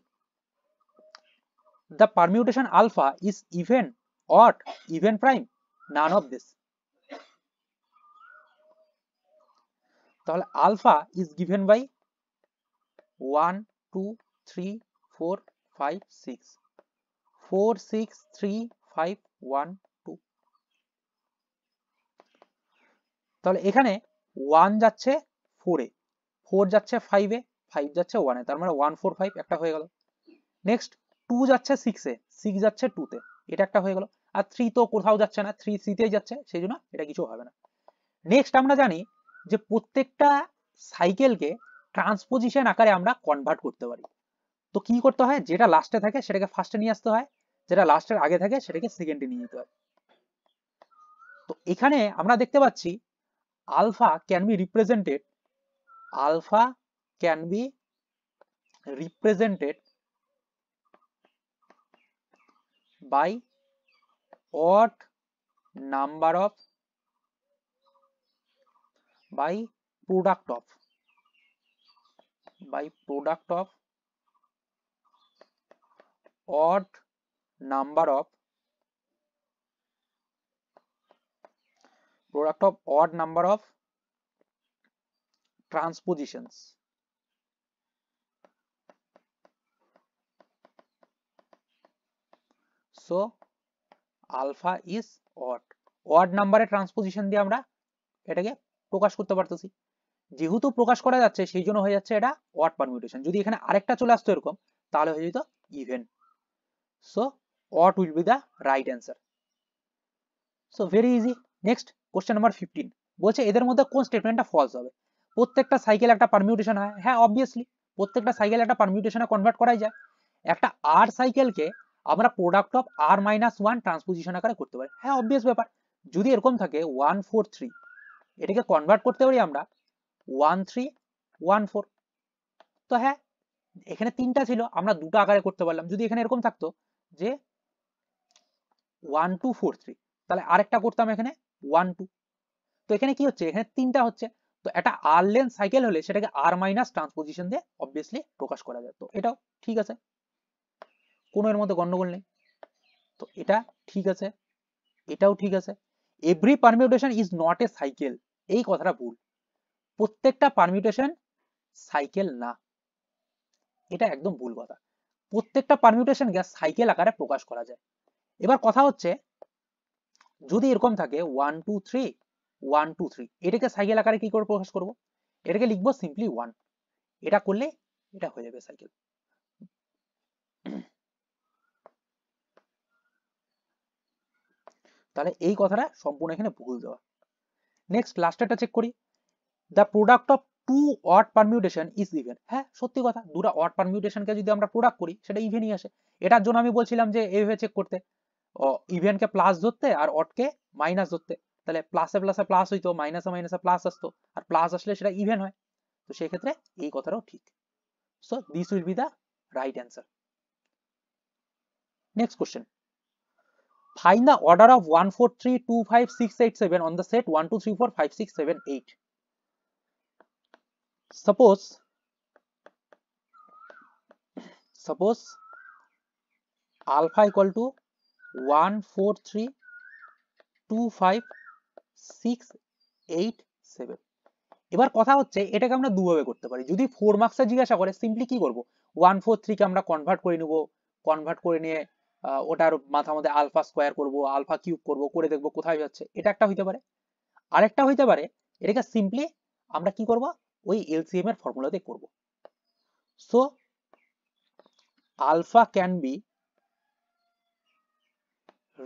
the permutation alpha is even, odd, even prime, none of this। তাহলে আলফা is given by 1 2 3 4 5 6 4 6 3 5 1 2 তাহলে এখানে 1 যাচ্ছে 4 এ, 4 যাচ্ছে 5 এ, 5 যাচ্ছে 1 এ, তার মানে 1 4 5 একটা হয়ে গেল। নেক্সট 2 যাচ্ছে 6 এ, 6 যাচ্ছে 2 তে, এটা একটা হয়ে গেল। আর 3 তো কোথাও যাচ্ছে না, 3 সি তেই যাচ্ছে, সেই জন্য এটা কিছু হবে না। নেক্সট আমরা জানি যে প্রত্যেকটা সাইকেলকে ট্রান্সপোজিশন আকারে আমরা কনভার্ট করতে পারি। তো কি করতে হয়, যেটা লাস্টে থাকে সেটাকে ফার্স্টে নিয়ে আসতে হয়, যেটা লাস্টের আগে থাকে সেটাকে সেকেন্ডে নিয়ে যেতে হয়। তো এখানে আমরা দেখতে পাচ্ছি alpha can be represented, alpha can be represented by odd number of, by product of, by product of odd number of, product of odd number of transpositions. So alpha is odd, odd number এর transposition দিয়ে আমরা এটাকে প্রকাশ করতে পারতেছি। যেহেতু প্রকাশ করা যাচ্ছে সেই জন্য হয়ে যাচ্ছে এটা অড পারমিউটেশন। যদি এখানে আরেকটা চলে আসতো এরকম তাহলে হয়ে যেত even. So odd will be the right answer. So very easy. Next question number 15 বলছে এদের মধ্যে কোন স্টেটমেন্টটা ফলস হবে। প্রত্যেকটা সাইকেল একটা পারমিউটেশন হয়, হ্যাঁ অবভিয়াসলি প্রত্যেকটা সাইকেল একটা পারমিউটেশনে কনভার্ট করাই যায়। একটা আর সাইকেলকে আমরা product of r minus 1 transposition আকারে করতে পারি, হ্যাঁ অবভিয়াস ব্যাপার। যদি এরকম থাকে 1 4 3, এটাকে কনভার্ট করতে পারি আমরা 1 3 1 4। তো হ্যাঁ এখানে তিনটা ছিল, আমরা দুটো আকারে করতে পারলাম। যদি এখানে এরকম থাকতো যে 1 2 4 3, তাহলে আরেকটা করতাম এখানে 1 2। তো এখানে কি হচ্ছে, এখানে তিনটা হচ্ছে। তো একটা আর লেন্থ সাইকেল হলে সেটাকে আর মাইনাস ট্রান্সপোজিশন দিয়ে অবভিয়াসলি প্রকাশ করা যায়। তো এটাও ঠিক আছে, কোনো এর মধ্যে গন্ডগোল নেই। তো এটা ঠিক আছে, এটাও ঠিক আছে। Every permutation is not a cycle, এই কথাটা ভুল। প্রত্যেকটা পারমিউটেশন সাইকেল না, এটা একদম ভুল কথা। প্রত্যেকটা পারমিউটেশনকে সাইকেল আকারে প্রকাশ করা যায়। এবার কথা হচ্ছে যদি এরকম থাকে 1 2 3 1 2 3, এটাকে সাইকেল আকারে কি করে প্রকাশ করব, এটাকে লিখবো সিম্পলি 1, এটা করলে এটা হয়ে যাবে সাইকেল। তাহলে এই কথাটা সম্পূর্ণ এখানে ভুল দেওয়া। নেক্সট লাস্টেরটা চেক করি, the product of two odd permutation is even. হ্যাঁ সত্যি কথা, দুটো অড পারমিউটেশনকে যদি আমরা প্রোডাক্ট করি সেটা ইভেনই আসে। এটার জন্য আমি বলছিলাম যে এইভাবে চেক করতে, ইভেনকে প্লাস ধরতে আর অডকে মাইনাস ধরতে, তাহলে প্লাসে প্লাসে প্লাস হইতো, মাইনাসে মাইনাসে প্লাস আসতো, আর প্লাস আসলে সেটা ইভেন হয়। তো সেই ক্ষেত্রে এই কথাটাও ঠিক। So this will B the right answer. Next question, find the order of 1 4 3 2 5 6 8 7 on the set 1 2 3 4 5 6 7 8. Suppose alpha equal to 1 4 3 2 5 6 8 7। এবার কথা হচ্ছে এটাকে আমরা দুভাবে করতে পারি। যদি 4 মার্কসে জিজ্ঞাসা করে সিম্পলি কি করব, 1 4 3 কে আমরা কনভার্ট করে নেব, কনভার্ট করে নিয়ে ওটার মাথার মধ্যে আলফা স্কোয়ার করব, আলফা কিউব করব, করে দেখব কোথায় যাচ্ছে, এটা একটা হইতে পারে। আরেকটা হইতে পারে এটাকে সিম্পলি আমরা কি করব, ওই এলসিএম এর ফর্মুলাতে করব। So alpha can be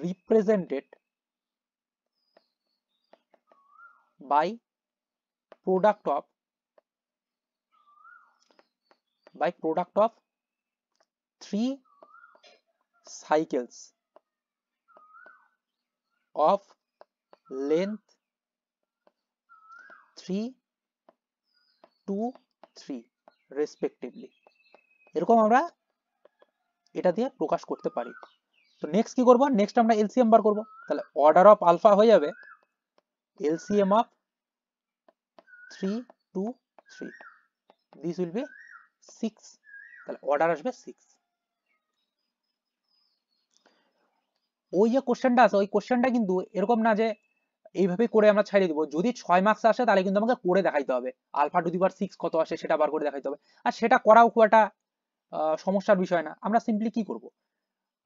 represented by product of 3 cycles of length 3 2 3 respectively। এরকম আমরা এটা দিয়ে প্রকাশ করতে পারি। তো নেক্সট কি করব, নেক্সট আমরা এলসিএম বার করব। তাহলে অর্ডার অফ আলফা হয়ে যাবে LCM of 3 2 3, this will B 6। তাহলে অর্ডার আসবে 6। ওই যে কোশ্চেনটা আছে ওই কোশ্চেনটা কিন্তু এরকম না যে এইভাবে করে আমরা ছাড়িয়ে দিব। যদি 6 মার্কস আসে তাহলে কিন্তু আমাকে করে দেখাইতে হবে, আলফা টু দি পাওয়ার 6 কত আসে সেটা বার করে দেখাইতে হবে। আর সেটা করাও খুব একটা সমস্যার বিষয় না। আমরা সিম্পলি কি করব,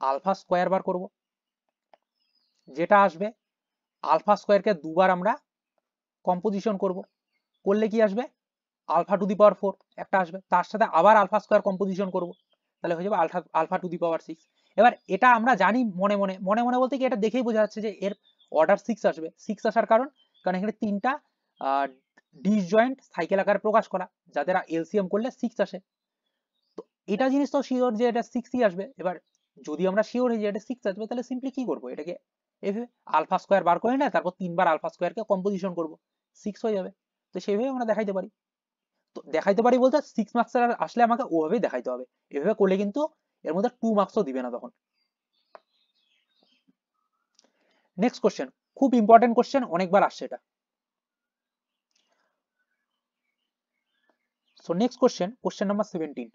আলফা স্কোয়ার বার করব, যেটা আসবে আলফা স্কোয়ারকে দুবার আমরা কম্পোজিশন করব, করলে কি আসবে আলফা টু দি পাওয়ার 4 একটা আসবে, তার সাথে আবার আলফা স্কয়ার কম্পোজিশন করব, তাহলে হয়ে যাবে আলফা টু দি পাওয়ার 6। এবার এটা আমরা জানি মনে মনে মনে মনে বলতে কি এটা দেখেই বোঝা যাচ্ছে যে এর অর্ডার 6 আসবে। 6 আসার কারণ এখানে তিনটা ডিসজয়েন্ট সাইকেল আকারে প্রকাশ করা, যাদের এলসিএম করলে 6 আসে। তো এটা জিনিস তো শিওর যে এটা 6ই আসবে। এবার যদি আমরা শিওর হই যে এটা 6 আসবে, তাহলে সিম্পলি কি করব, এটাকে এভাবে আলফা স্কয়ার বার করে না, তারপর তিনবার আলফা স্কয়ারকে কম্পোজিশন করব, 6 হয়ে যাবে। তো সেইভাবে আমরা দেখাইতে পারি। তো দেখাইতে পারি বলতে 6 মার্কস আসলে আমাকে ওভাবেই দেখাইতে হবে, এভাবে করলে কিন্তু এর মধ্যে 2 মার্কসও দিবে না তখন। নেক্সট কোশ্চেন, খুব ইম্পর্টেন্ট কোশ্চেন, অনেকবার আসছে এটা। So next question, question number 17,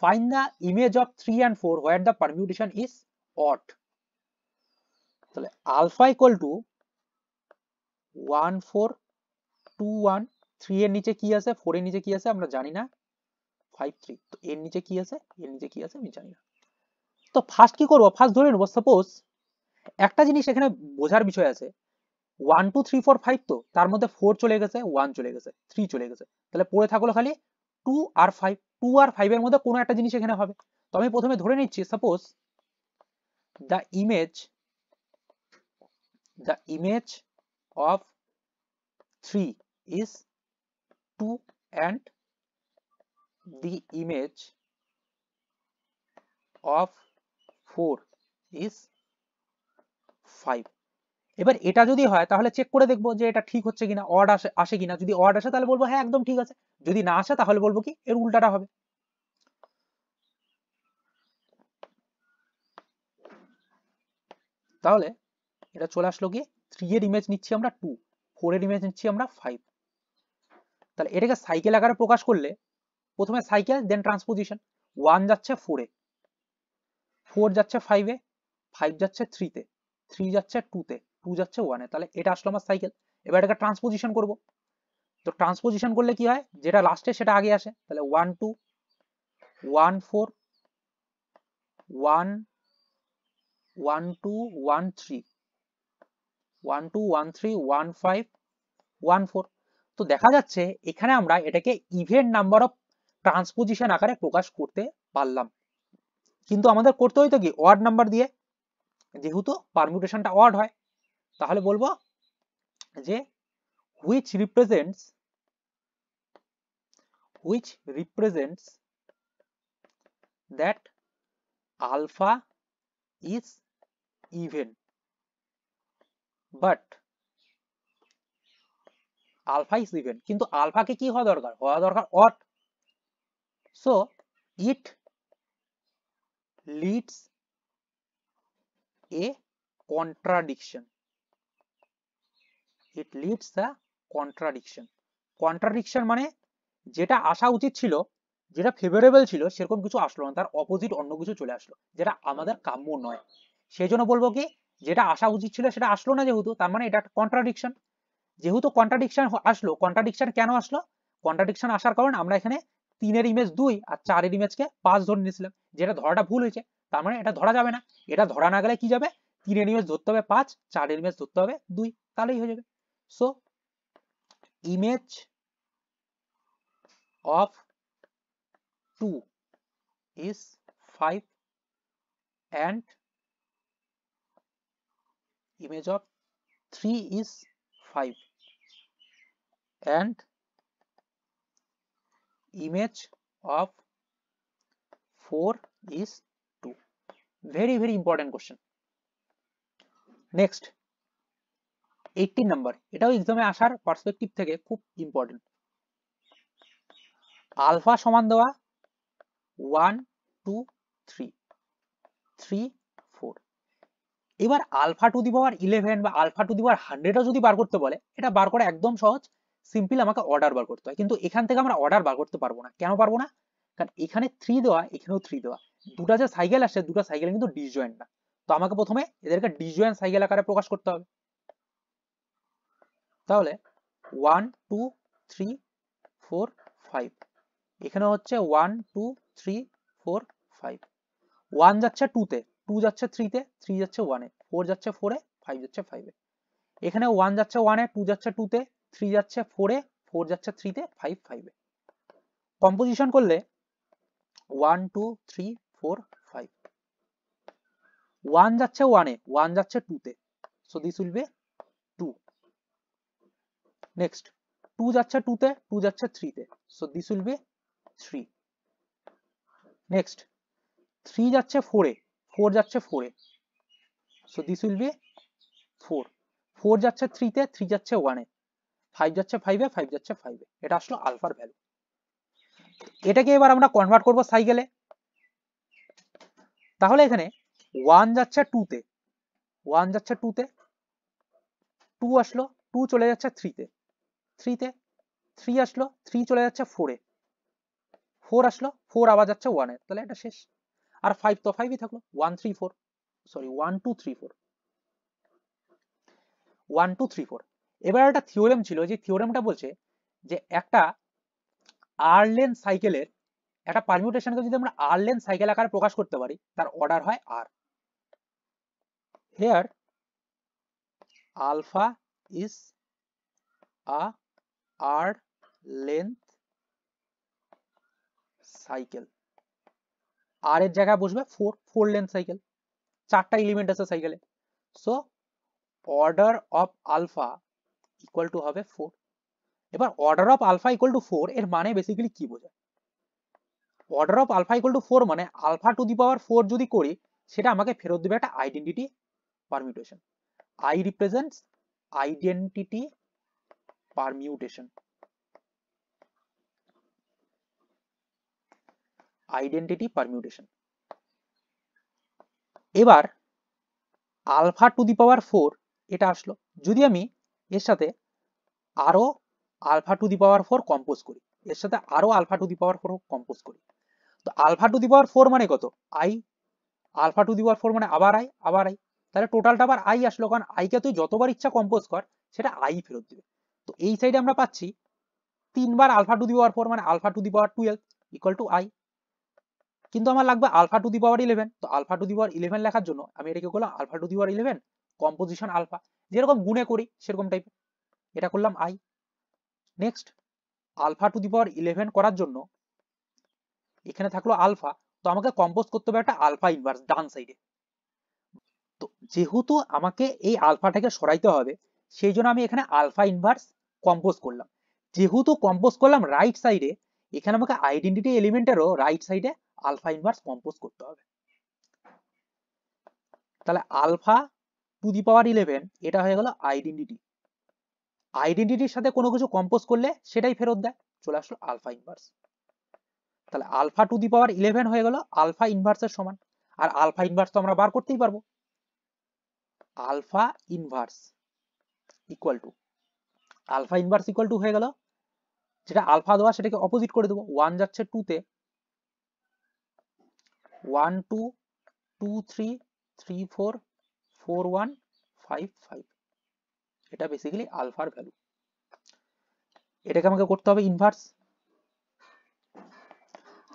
find the image of 3 and 4 where the permutation is odd। তাহলে আলফা ইকুয়াল টু 1 4 2 1, 3 এর নিচে কি আছে 4 এর নিচে কি আছে আমরা জানি না, 5 3, তো এর নিচে কি আছে এর নিচে কি আছে আমি জানি না। তো ফার্স্ট কি করব, ফার্স্ট ধরে নেব সাপোজ একটা জিনিস এখানে বোঝার বিষয় আছে, 1 2 3 4 5, তো তার মধ্যে 4 চলে গেছে, 1 চলে গেছে, 3 চলে গেছে, তাহলে পড়ে থাকলো খালি 2 আর 5। 2 আর 5 এর মধ্যে কোনো একটা জিনিস এখানে হবে। তো আমি প্রথমে ধরে নিচ্ছি suppose the image of 3 is 2 and the image of 4 is 5। এবার এটা যদি হয় তাহলে চেক করে দেখবো যে এটা ঠিক হচ্ছে কিনা, অড আসে কিনা। যদি অড আসে তাহলে বলবো হ্যাঁ একদম ঠিক আছে, যদি না আসে তাহলে বলবো কি এর উল্টাটা হবে। তাহলে এটা চলে আসলো কি 3 এর ইমেজ নিচ্ছি আমরা 2, 4 এর ইমেজ নিচ্ছি আমরা 5। তাহলে এটাকে সাইকেল আকারে প্রকাশ করলে প্রথমে সাইকেল দেন ট্রান্সপোজিশন, 1 যাচ্ছে 4 এ, 4 যাচ্ছে 5 এ, 5 যাচ্ছে 3 তে, 3 যাচ্ছে 2 তে, 2 যাচ্ছে 1 এ, তাহলে এটা আসলো আমার সাইকেল। এবার এটাকে ট্রান্সপোজিশন করব, তো ট্রান্সপোজিশন করলে কি হয় যেটা লাস্টে সেটা আগে আসে, তাহলে 1 2 1 4 1 1 2 1 3 1 2 1 3 1 5 1 4। তো দেখা যাচ্ছে এখানে আমরা এটাকে ইভেন নাম্বার অফ ট্রান্সপোজিশন আকারে প্রকাশ করতে পারলাম। কিন্তু আমাদের করতে হইতো কি অড নাম্বার দিয়ে, যেহেতু পারমিউটেশনটা অড হয়, তাহলে বলবো যে which represents that alpha is even but alpha is even, কিন্তু আলফাকে কি হওয়া দরকার odd. So it leads a contradiction, contradiction মানে যেটা আসা উচিত ছিল, যেটা ফেভারেবল ছিল সেরকম কিছু আসলো না, তার অপোজিট অন্য কিছু চলে আসলো যেটা আমাদের কাম্য নয়। সেই জন্য বলবো কি যেটা আসা উচিত ছিল সেটা আসলো না, যেহেতু তার মানে এটা কন্ট্রাডিকশন। যেহেতু কন্ট্রাডিকশন আসলো, কন্ট্রাডিকশন কেন আসলো, কন্ট্রাডিকশন আসার কারণ আমরা এখানে 3 এর ইমেজ 2 আর 4 এর ইমেজকে 5 ধরে নিয়েছিলাম, যেটা ধরাটা ভুল হয়েছে, তার মানে এটা ধরা যাবে না। এটা ধরা না গেলে কি যাবে, 3 এর ইমেজ ধরতে হবে 5, 4 এর ইমেজ ধরতে হবে 2, তাহলেই হয়ে যাবে। So image of 2 is 5 and image of 3 is 5 and image of 4 is 2। very very important question। next 18 number, এটাও এক্সামে আসার পার্সপেক্টিভ থেকে খুব ইম্পর্টেন্ট। আলফা সমান দেওয়া 1 2 3 3 4। এবার আলফা টু দি পাওয়ার 11 বা আলফা টু দি পাওয়ার 100ও যদি বার করতে বলে, এটা বার করা একদম সহজ, সিম্পল আমাকে অর্ডার বার করতে হয়। কিন্তু এখান থেকে আমরা অর্ডার বার করতে পারবো না। কেন পারবো না, কারণ এখানে 3 দেওয়া, এখানেও 3 দেওয়া, দুটা যে সাইকেল আসছে দুটো সাইকেল কিন্তু ডিসজয়েন্ট না। তো আমাকে প্রথমে এদেরকে ডিসজয়েন্ট সাইকেল আকারে প্রকাশ করতে হবে। তাহলে 1 2 3 4 5, এখানে হচ্ছে 1 2 3 4 5, 1 যাচ্ছে 2 তে, 2 যাচ্ছে 3 তে, 3 যাচ্ছে 1 এ, 4 যাচ্ছে 4 এ, 5 যাচ্ছে 5 এ। এখানে 1 যাচ্ছে 1 এ, 2 যাচ্ছে 2 তে, 3 যাচ্ছে 4 এ, 4 যাচ্ছে 3 তে, 5 5 এ। কম্পোজিশন করলে 1 2 3 4 5, 1 যাচ্ছে 1 এ, 1 যাচ্ছে 2 তে, so this will B 2। Next 2 যাচ্ছে 2 তে, 2 যাচ্ছে 3 তে, so this will B 3। Next 3 যাচ্ছে 4 এ, 4 যাচ্ছে 4 এ, সো দিস উইল বি 4। 4 যাচ্ছে 3 তে, 3 যাচ্ছে 1 এ, 5 যাচ্ছে 5 এ, 5 যাচ্ছে 5 এ। এটা আসলো আলফার ভ্যালু। এটাকে এবার আমরা কনভার্ট করব সাইকেলে। তাহলে এখানে 1 যাচ্ছে 2 তে, 1 যাচ্ছে 2 তে, 2 আসলো, 2 চলে যাচ্ছে 3 তে, 3 তে, 3 আসলো, 3 চলে যাচ্ছে 4 এ, 4 আসলো, 4 আবার যাচ্ছে 1 এ, তাহলে এটা শেষ। আর 5 তো 5ই থাকলো, 1 3 4, সরি 1 2 3 4, 1 2 3 4। এবার একটা থিওরেম ছিল, যে থিওরেমটা বলছে যে একটা আর লেন সাইকেলের একটা পারমিউটেশনকে যদি আমরা আর লেন সাইকেল আকারে প্রকাশ করতে পারি, তার অর্ডার হয় r. Here alpha is a r length cycle. আর এর জায়গায় বসবে 4 লেন্থ সাইকেল, 4টা এলিমেন্ট আছে সাইকেলে, so order of alpha equal to হবে 4। এবার order of alpha equal to 4 এর মানে বেসিক্যালি কি বোঝায়? Order of alpha equal to 4 মানে আলফা টু দি পাওয়ার 4 যদি করি, সেটা আমাকে ফেরত দেবে একটা identity permutation. I represents identity permutation, identity permutation। এবার আলফা টু দি পাওয়ার 4 এটা আসলো, যদি আমি এর সাথে আরো alpha to the power 4 compose করি, এর সাথে আরো alpha to the power 4 compose করি, তো আলফা টু দি পাওয়ার 4 মানে কত? I, alpha to the power 4 মানে আবার I, আবার I, তাহলে টোটালটা আবার I আসলো, কারণ I কে তুই যতবার ইচ্ছা কম্পোজ কর, সেটা I ফেরত দিবে। তো এই সাইডে আমরা পাচ্ছি 3 বার আলফা টু দি পাওয়ার 4 মানে alpha to the power 12 equal to I, কিন্তু আমার লাগবে আলফা টু দি পাওয়ার 11, তো আলফা টু দি পাওয়ার 11 লেখার জন্য আমি এটাকে করলাম alpha to the power 11 composition alpha, যেরকম গুণে করি সেরকম টাইপের, এটা করলাম I। Next alpha to the power 11 করার জন্য এখানে থাকলো আলফা, তো আমাকে কম্পোজ করতে হবে একটা আলফা ইনভার্স ডান সাইডে। তো যেহেতু আমাকে এই আলফাটাকে সরাইতে হবে, সেই জন্য আমি এখানে আলফা ইনভার্স কম্পোজ করলাম। যেহেতু কম্পোজ করলাম রাইট সাইডে, এখানে আমাকে আইডেন্টিটি এলিমেন্টেরও রাইট সাইডে আলফা ইনভার্স কম্পোজ করতে হবে। তাহলে আলফা টু দি পাওয়ার 11 এটা হয়ে গেল আইডেন্টিটি, আইডেন্টিটির সাথে কোনো কিছু কম্পোজ করলে সেটাই ফেরত দেয়, চলে আসলো আলফা ইনভার্স। তাহলে আলফা টু দি পাওয়ার 11 হয়ে গেল আলফা ইনভার্সের সমান, আর আলফা ইনভার্স তো আমরা বার করতেই পারবো। Alpha inverse equal to, alpha inverse equal to হয়ে গেল, যেটা আলফা দেওয়া সেটাকে অপোজিট করে দেবো, 1 যাচ্ছে 2 তে, 1 2 2 3 3 4 4 1 5 5, এটা বেসিক্যালি আলফার ভ্যালু। এটাকে আমাকে করতে হবে ইনভার্স।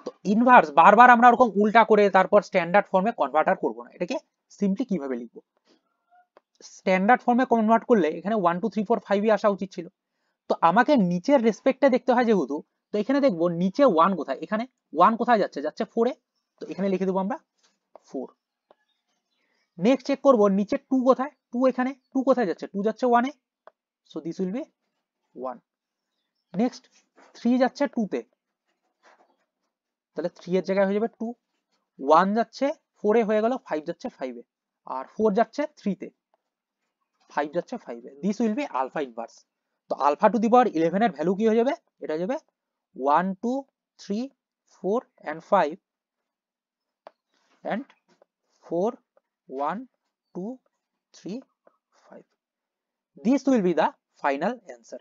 তো ইনভার্স বারবার আমরা ওরকম উল্টা করে তারপর স্ট্যান্ডার্ড ফর্মে কনভার্টার করব না, এটাকে সিম্পলি কিভাবে লিখবো? স্ট্যান্ডার্ড ফর্মে কনভার্ট করলে এখানে 1 2 3 4 5ই আসা উচিত ছিল, তো আমাকে নিচের রেসপেক্টে দেখতে হয় যেহেতু, তো এখানে দেখবো নিচে 1 কোথায়, এখানে 1 কোথায় যাচ্ছে, যাচ্ছে 4 এ, তো এখানে লিখে দেবো আমরা 4। নেক্সট চেক করব নিচে 2 কোথায়, 2 এখানে, 2 কোথায় যাচ্ছে, 2 যাচ্ছে 1 এ, so this will be 1। Next 3 যাচ্ছে 2 তে, তাহলে 3 এর জায়গায় হয়ে যাবে 2, 1 যাচ্ছে 4 এ হয়ে গেল, 5 যাচ্ছে 5 এ, আর 4 যাচ্ছে 3 তে, 5 যাচ্ছে 5 এ, this will be alpha inverse. তো আলফা টু দি পাওয়ার 11 এর ভ্যালু কি হয়ে যাবে? এটা হয়ে যাবে 1 2 3 4 and 5 and 4 1 2 3 5, this will be the final answer।